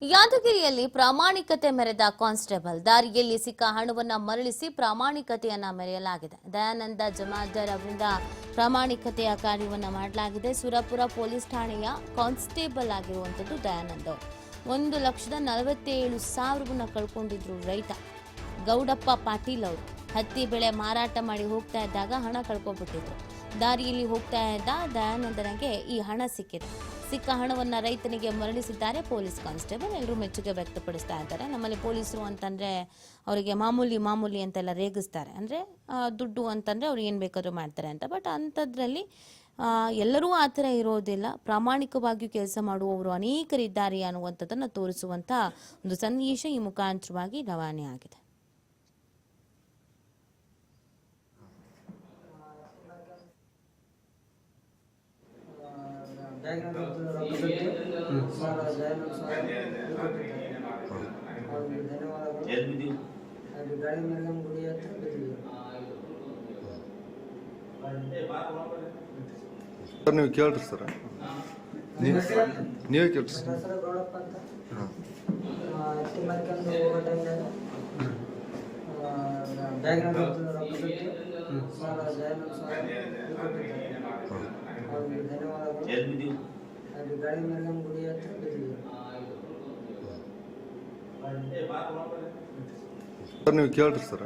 ಯಾದಗಿರಿಯಲ್ಲಿ ಪ್ರಾಮಾಣಿಕತೆ ಮೆರೆದ ಕಾನ್ಸ್ಟೇಬಲ್ ದಾರಿಯಲ್ಲಿ ಸಿಕ್ಕ ಹಣವನ್ನು ಮರಳಿಸಿ ಪ್ರಾಮಾಣಿಕತೆಯನ್ನ ಮೆರೆಯಲಾಗಿದೆ. ದಯಾನಂದ ಜಮಾದಾರ್ ಅವರಿಂದ ಪ್ರಾಮಾಣಿಕತೆಯ ಕಾರ್ಯವನ್ನು ಮಾಡಲಾಗಿದೆ. ಸುರಪುರ ಪೊಲೀಸ್ ಠಾಣೆಯ ಕಾನ್ಸ್ಟೇಬಲ್ ಆಗಿರುವಂತದ್ದು ದಯಾನಂದ್. 1,47,000 ಕಳ್ಕೊಂಡಿದ್ರು ರೈತ ಗೌಡಪ್ಪ ಪಾಟೀಲ್ ಅವರು. ಹತ್ತಿ ಬೆಳೆ ಮಾರಾಟ ಮಾಡಿ ಹೋಗ್ತಾ ಇದ್ದಾಗ ಹಣ ಕಳ್ಕೊಂಡ್ಬಿಟ್ಟಿದ್ರು. ದಾರಿಯಲ್ಲಿ ಹೋಗ್ತಾ ಇದ್ದ ದಯಾನಂದನಿಗೆ ಈ ಹಣ ಸಿಕ್ಕಿದೆ. ಸಿಕ್ಕ ಹಣವನ್ನ ರೈತನಿಗೆ ಮರಳಿಸಿದ್ದಾರೆ ಪೊಲೀಸ್ ಕಾನ್ಸ್ಟೇಬಲ್. ಎಲ್ಲರೂ ಮೆಚ್ಚುಗೆ ವ್ಯಕ್ತಪಡಿಸ್ತಾ ಇದ್ದಾರೆ. ನಮ್ಮಲ್ಲಿ ಪೊಲೀಸರು ಅಂತಂದ್ರೆ ಅವರಿಗೆ ಮಾಮೂಲಿ ಅಂತೆಲ್ಲ ರೇಗಿಸ್ತಾರೆ. ಅಂದ್ರೆ ದುಡ್ಡು ಅಂತಂದ್ರೆ ಅವ್ರು ಏನ್ ಬೇಕಾದ್ರೂ ಮಾಡ್ತಾರೆ ಅಂತ. ಬಟ್ ಅಂಥದ್ರಲ್ಲಿ ಎಲ್ಲರೂ ಆ ಥರ ಇರೋದಿಲ್ಲ. ಪ್ರಾಮಾಣಿಕವಾಗಿಯೂ ಕೆಲಸ ಮಾಡುವವರು ಅನೇಕರಿದ್ದಾರೆ ಅನ್ನುವಂಥದ್ದನ್ನು ತೋರಿಸುವಂಥ ಒಂದು ಸಂದೇಶ ಈ ಮುಖಾಂತರವಾಗಿ ರವಾನೆ ಆಗಿದೆ. ನೀವು ಕೇಳ್ರಿ ಸರ್, ನೀವೇ ಕೇಳ್ರಿ ಸರ್. ನೀವು ಕೇಳ್ರಿ ಸರ್.